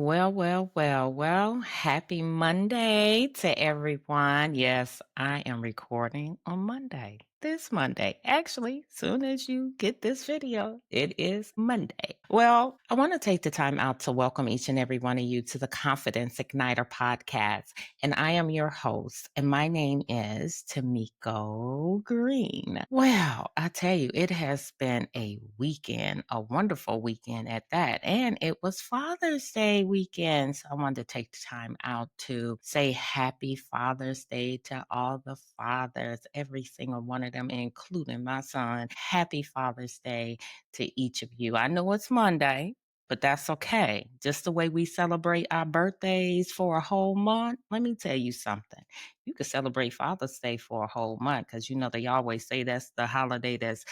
Well, happy Monday to everyone. Yes, I am recording on Monday, this Monday. Actually, soon as you get this video, it is Monday. Well, I want to take the time out to welcome each and every one of you to the Confidence Igniter podcast. And I am your host, and my name is Tamiko Green. Well, I tell you, it has been a weekend, a wonderful weekend at that. And it was Father's Day weekend. So I wanted to take the time out to say happy Father's Day to all the fathers, every single one of them, including my son. Happy Father's Day to each of you. I know it's Monday, but that's okay. Just the way we celebrate our birthdays for a whole month. Let me tell you something. You could celebrate Father's Day for a whole month because, they always say that's the holiday that's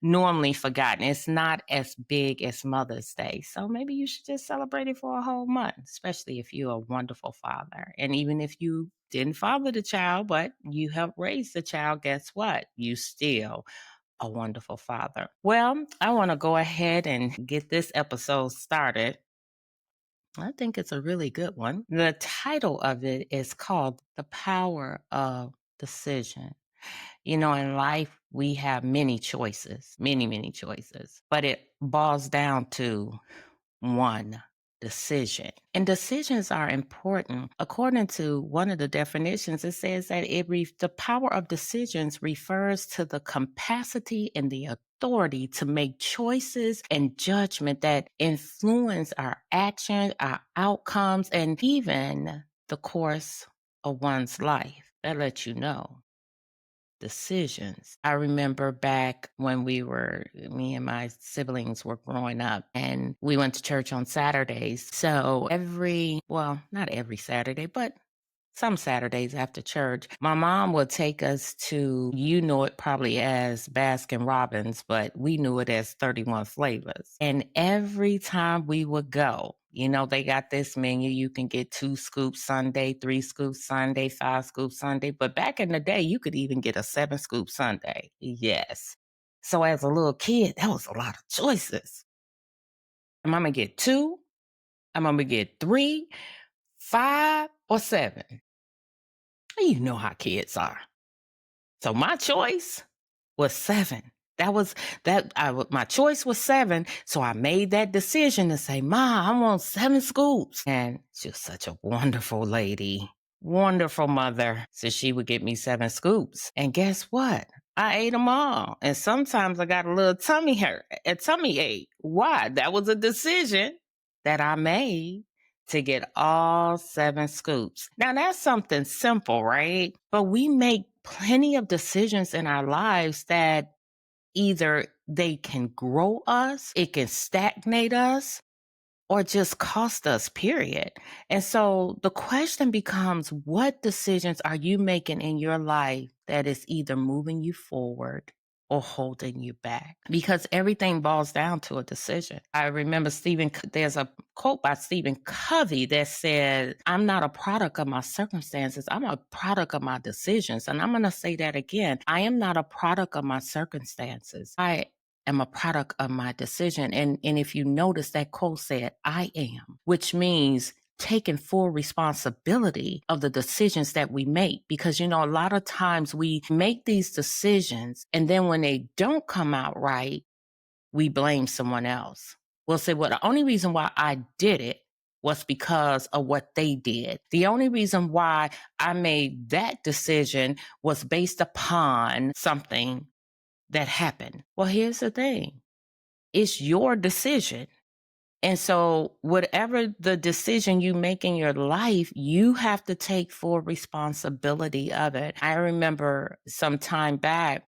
normally forgotten. It's not as big as Mother's Day. So maybe you should just celebrate it for a whole month, especially if you're a wonderful father. And even if you didn't father the child, but you helped raise the child, guess what? You still a wonderful father. Well, I want to go ahead and get this episode started. I think it's a really good one. The title of it is called The Power of Decision. In life, we have many choices, many choices, but it boils down to one decision. And decisions are important. According to one of the definitions, it says that the power of decisions refers to the capacity and the authority to make choices and judgment that influence our actions, our outcomes, and even the course of one's life. That lets you know decisions. I remember back when me and my siblings were growing up and we went to church on Saturdays. So not every Saturday, but some Saturdays after church, my mom would take us to, you know it probably as Baskin Robbins, but we knew it as 31 Flavors. And every time we would go, they got this menu. You can get 2 scoops Sunday, 3 scoops Sunday, 5 scoops Sunday. But back in the day, you could even get a 7 scoop Sunday. Yes. So as a little kid, that was a lot of choices. I'm going to get 2. I'm going to get 3, 5, or 7. You know how kids are. So my choice was 7. My choice was 7. So I made that decision to say, Ma, I want 7 scoops. And she was such a wonderful lady, wonderful mother. So she would get me 7 scoops. And guess what? I ate them all. And sometimes I got a little a tummy ache. Why? That was a decision that I made to get all 7 scoops. Now that's something simple, right? But we make plenty of decisions in our lives that either they can grow us, it can stagnate us, or just cost us, period. And so the question becomes, what decisions are you making in your life that is either moving you forward or holding you back? Because everything boils down to a decision. I remember there's a quote by Stephen Covey that said, I'm not a product of my circumstances. I'm a product of my decisions. And I'm going to say that again. I am not a product of my circumstances. I am a product of my decision. And if you notice, that quote said, I am, which means taking full responsibility of the decisions that we make. Because, a lot of times we make these decisions and then when they don't come out right, we blame someone else. We'll say, well, the only reason why I did it was because of what they did. The only reason why I made that decision was based upon something that happened. Well, here's the thing. It's your decision. And so whatever the decision you make in your life, you have to take full responsibility of it. I remember some time back,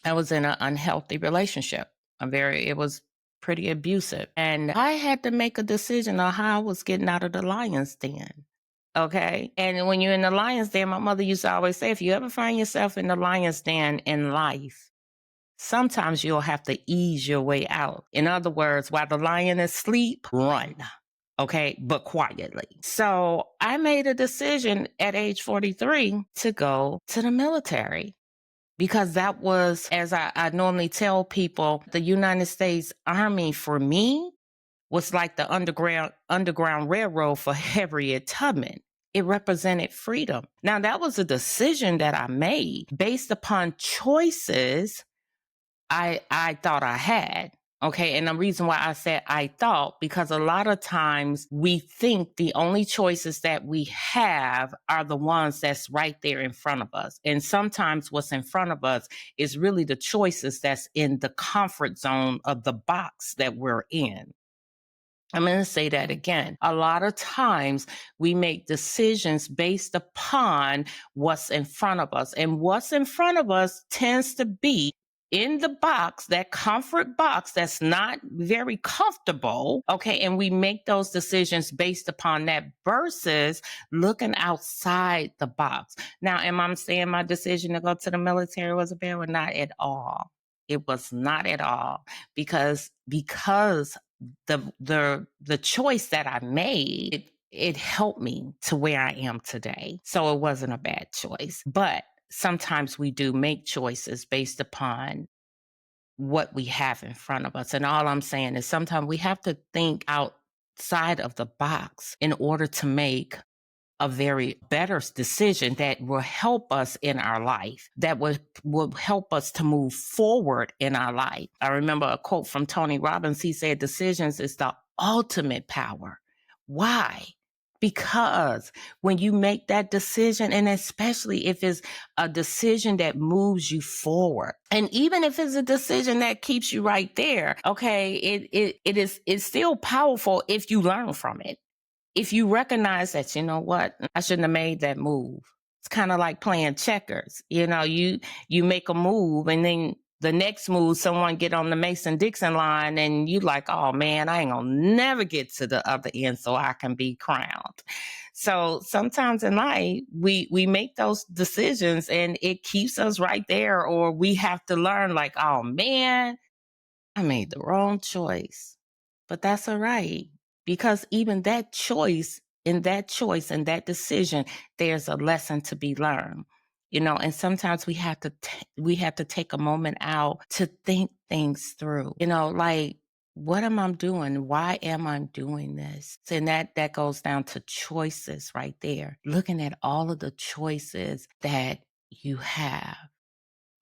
I was in an unhealthy relationship. It was pretty abusive. And I had to make a decision on how I was getting out of the lion's den. Okay. And when you're in the lion's den, my mother used to always say, if you ever find yourself in the lion's den in life, sometimes you'll have to ease your way out. In other words, while the lion is asleep, run. Okay, but quietly. So I made a decision at age 43 to go to the military because that was, as I normally tell people, the United States Army for me was like the Underground Railroad for Harriet Tubman. It represented freedom. Now, that was a decision that I made based upon choices I thought I had. Okay. And the reason why I said I thought, because a lot of times we think the only choices that we have are the ones that's right there in front of us. And sometimes what's in front of us is really the choices that's in the comfort zone of the box that we're in. I'm going to say that again. A lot of times we make decisions based upon what's in front of us. And what's in front of us tends to be in the box, that comfort box that's not very comfortable. Okay. And we make those decisions based upon that versus looking outside the box. Now, am I saying my decision to go to the military was a bad one? Not at all. It was not at all because the choice that I made, it helped me to where I am today. So it wasn't a bad choice. But sometimes we do make choices based upon what we have in front of us. And all I'm saying is sometimes we have to think outside of the box in order to make a very better decision that will help us in our life, that will help us to move forward in our life. I remember a quote from Tony Robbins. He said, decisions is the ultimate power. Why? Because when you make that decision, and especially if it's a decision that moves you forward, and even if it's a decision that keeps you right there, okay, it's still powerful if you learn from it. If you recognize that, you know what, I shouldn't have made that move. It's kind of like playing checkers. You make a move and then the next move, someone get on the Mason-Dixon line and you like, oh man, I ain't gonna never get to the other end so I can be crowned. So sometimes in life, we make those decisions and it keeps us right there, or we have to learn like, oh man, I made the wrong choice. But that's all right. Because even that choice, in that choice and that decision, there's a lesson to be learned. And sometimes we have to take a moment out to think things through. Like, what am I doing? Why am I doing this? And that goes down to choices right there. Looking at all of the choices that you have,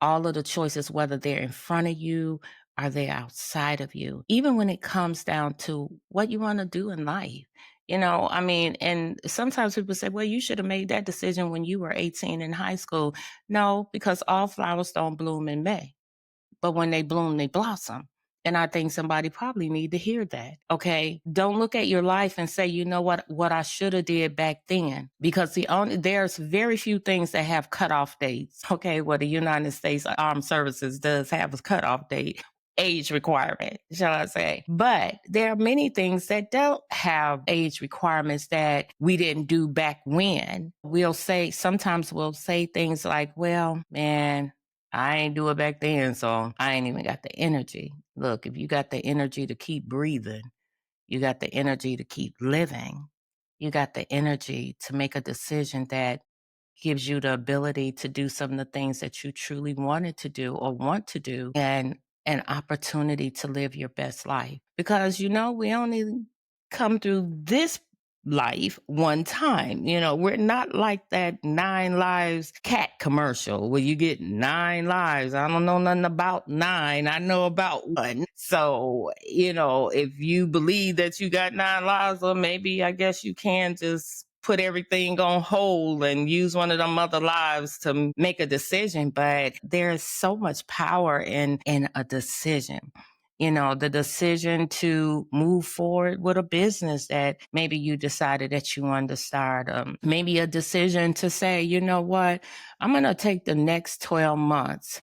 all of the choices, whether they're in front of you or they're outside of you, even when it comes down to what you want to do in life. And sometimes people say, well, you should have made that decision when you were 18 in high school. No, because all flowers don't bloom in May, but when they bloom, they blossom. And I think somebody probably need to hear that. Okay. Don't look at your life and say, you know what I should have did back then, because there's very few things that have cutoff dates. Okay. Well, the United States Armed Services does have a cutoff date, age requirement, shall I say. But there are many things that don't have age requirements that we didn't do back when. Sometimes we'll say things like, well, man, I ain't do it back then, so I ain't even got the energy. Look, if you got the energy to keep breathing, you got the energy to keep living, you got the energy to make a decision that gives you the ability to do some of the things that you truly wanted to do or want to do, and an opportunity to live your best life. Because, we only come through this life one time. We're not like that 9 Lives cat commercial where you get 9 lives. I don't know nothing about 9. I know about 1. So, if you believe that you got 9 lives, or maybe I guess you can just put everything on hold and use one of them other lives to make a decision. But there's so much power in a decision. The decision to move forward with a business that maybe you decided that you wanted to start. Maybe a decision to say, you know what, I'm going to take the next 12 months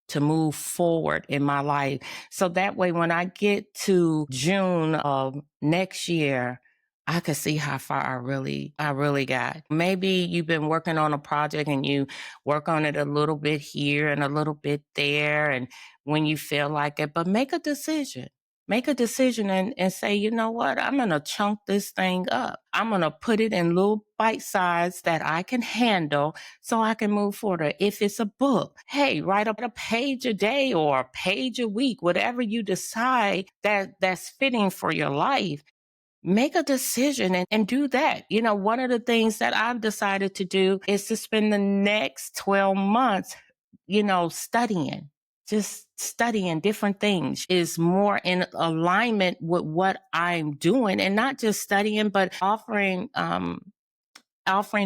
to move forward in my life. So that way, when I get to June of next year, I could see how far I really got. Maybe you've been working on a project and you work on it a little bit here and a little bit there, and when you feel like it, but make a decision. Make a decision and say, you know what? I'm going to chunk this thing up. I'm going to put it in little bite size that I can handle so I can move forward. If it's a book, hey, write up a page a day or a page a week, whatever you decide that's fitting for your life. Make a decision and do that. You know, one of the things that I've decided to do is to spend the next 12 months, studying, just studying different things is more in alignment with what I'm doing, and not just studying, but having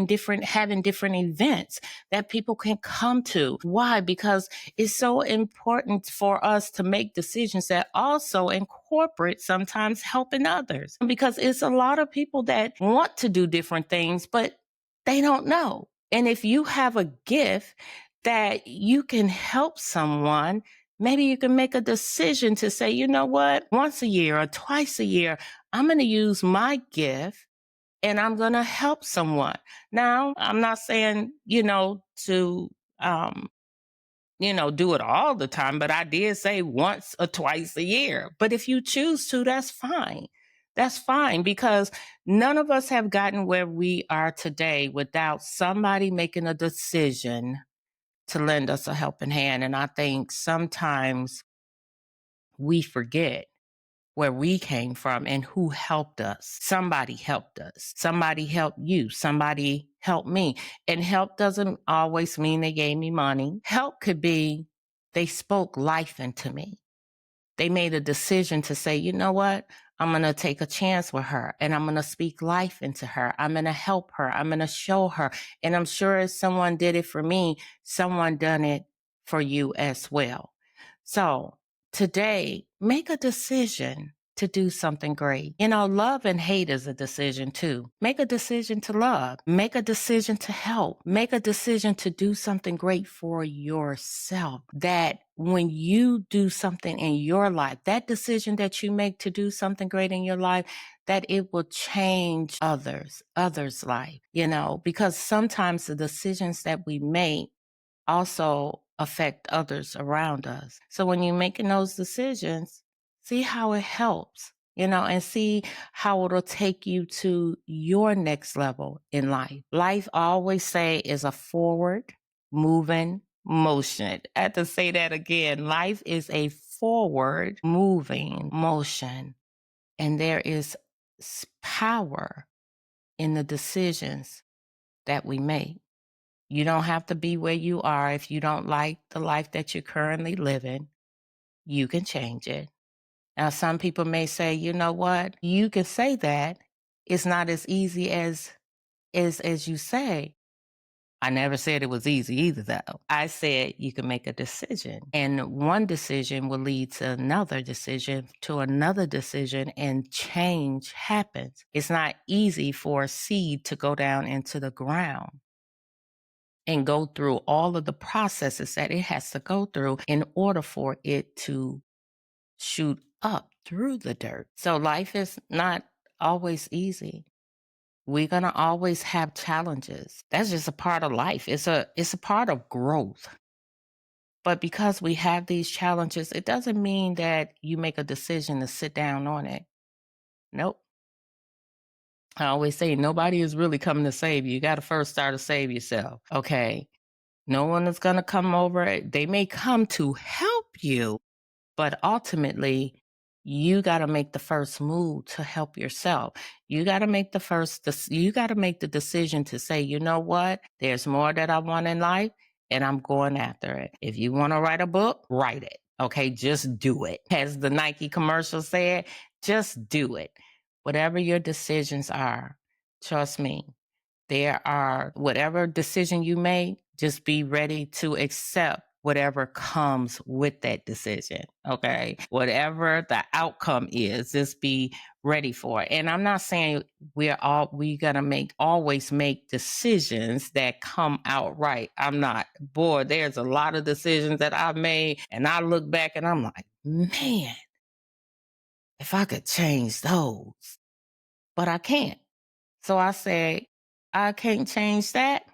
different events that people can come to. Why? Because it's so important for us to make decisions that also incorporate sometimes helping others. Because it's a lot of people that want to do different things, but they don't know. And if you have a gift that you can help someone, maybe you can make a decision to say, you know what, once a year or twice a year, I'm going to use my gift and I'm going to help someone. Now, I'm not saying, to, do it all the time, but I did say once or twice a year. But if you choose to, that's fine. That's fine, because none of us have gotten where we are today without somebody making a decision to lend us a helping hand. And I think sometimes we forget where we came from and who helped us. Somebody helped us. Somebody helped you. Somebody helped me. And help doesn't always mean they gave me money. Help could be they spoke life into me. They made a decision to say, you know what? I'm going to take a chance with her and I'm going to speak life into her. I'm going to help her. I'm going to show her. And I'm sure if someone did it for me, someone done it for you as well. So today, make a decision to do something great. Love and hate is a decision too. Make a decision to love. Make a decision to help. Make a decision to do something great for yourself. That when you do something in your life, that decision that you make to do something great in your life, that it will change others' life, because sometimes the decisions that we make also affect others around us. So when you're making those decisions, see how it helps, and see how it'll take you to your next level in life. Life, I always say, is a forward moving motion. I have to say that again. Life is a forward moving motion, and there is power in the decisions that we make. You don't have to be where you are. If you don't like the life that you're currently living, you can change it. Now, some people may say, you know what? You can say that. It's not as easy as you say. I never said it was easy either, though. I said you can make a decision, and one decision will lead to another decision, and change happens. It's not easy for a seed to go down into the ground and go through all of the processes that it has to go through in order for it to shoot up through the dirt. So life is not always easy. We're going to always have challenges. That's just a part of life. It's a part of growth. But because we have these challenges, it doesn't mean that you make a decision to sit down on it. Nope. I always say nobody is really coming to save you. You got to first start to save yourself. Okay. No one is going to come over. They may come to help you, but ultimately, you got to make the first move to help yourself. You got to make the decision to say, you know what? There's more that I want in life, and I'm going after it. If you want to write a book, write it. Okay, just do it. As the Nike commercial said, just do it. Whatever your decisions are, trust me, whatever decision you make, just be ready to accept whatever comes with that decision. Okay. Whatever the outcome is, just be ready for it. And I'm not saying we gotta always make decisions that come out right. I'm not. Boy, there's a lot of decisions that I've made, and I look back and I'm like, man, if I could change those, but I can't. So I say, I can't change that,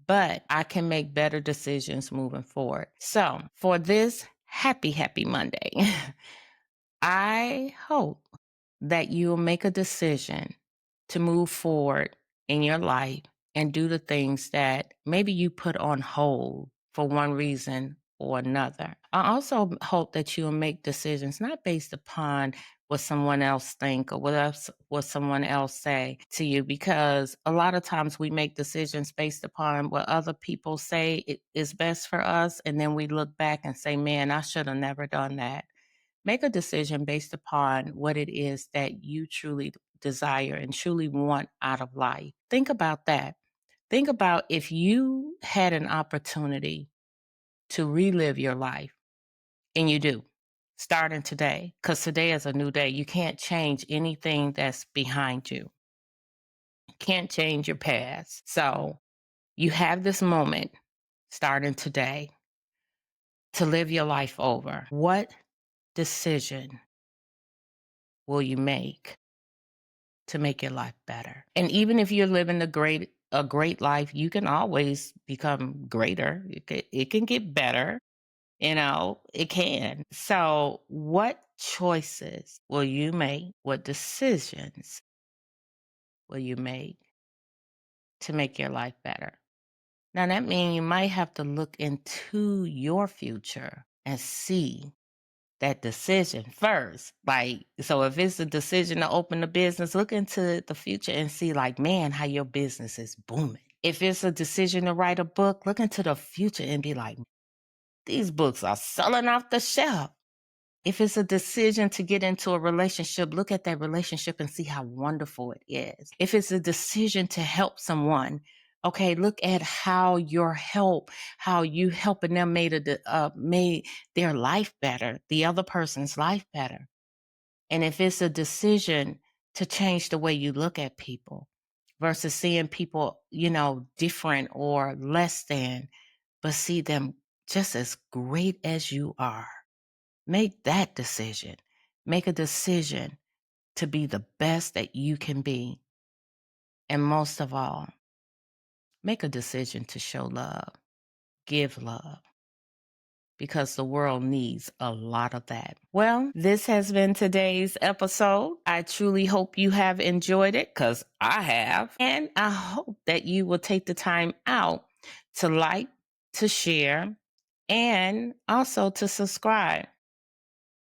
but I can make better decisions moving forward. So for this happy Monday, I hope that you'll make a decision to move forward in your life and do the things that maybe you put on hold for one reason or another. I also hope that you'll make decisions not based upon what someone else think or what someone else say to you, because a lot of times we make decisions based upon what other people say is best for us, and then we look back and say, man, I should have never done that. Make a decision based upon what it is that you truly desire and truly want out of life. Think about that. Think about if you had an opportunity to relive your life, and you do, starting today, because today is a new day. You can't change anything that's behind you, can't change your past. So you have this moment starting today to live your life over. What decision will you make your life better? And even if you're living a great life, you can always become greater. It can get better, it can. So, what choices will you make? What decisions will you make to make your life better? Now, that means you might have to look into your future and see that decision first. Like, so if it's a decision to open a business, look into the future and see, like, man, how your business is booming. If it's a decision to write a book, look into the future and be like, these books are selling off the shelf. If it's a decision to get into a relationship, look at that relationship and see how wonderful it is. If it's a decision to help someone, okay, look at how how you helping them made their life better, the other person's life better. And if it's a decision to change the way you look at people versus seeing people, different or less than, but see them just as great as you are. Make that decision. Make a decision to be the best that you can be. And most of all, make a decision to show love, give love, because the world needs a lot of that. Well, this has been today's episode. I truly hope you have enjoyed it, because I have. And I hope that you will take the time out to like, to share, and also to subscribe.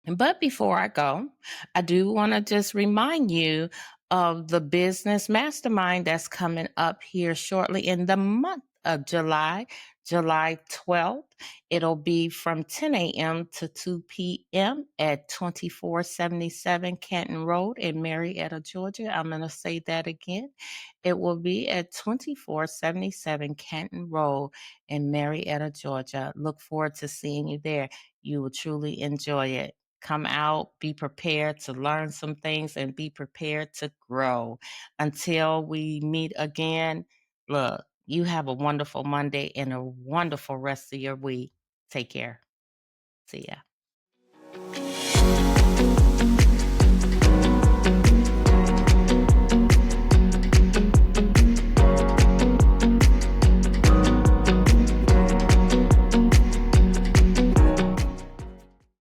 But before I go, I do want to just remind you of the business mastermind that's coming up here shortly in the month of July, July 12th. It'll be from 10 a.m. to 2 p.m. at 2477 Canton Road in Marietta, Georgia. I'm going to say that again. It will be at 2477 Canton Road in Marietta, Georgia. Look forward to seeing you there. You will truly enjoy it. Come out, be prepared to learn some things and be prepared to grow. Until we meet again, look, you have a wonderful Monday and a wonderful rest of your week. Take care. See ya.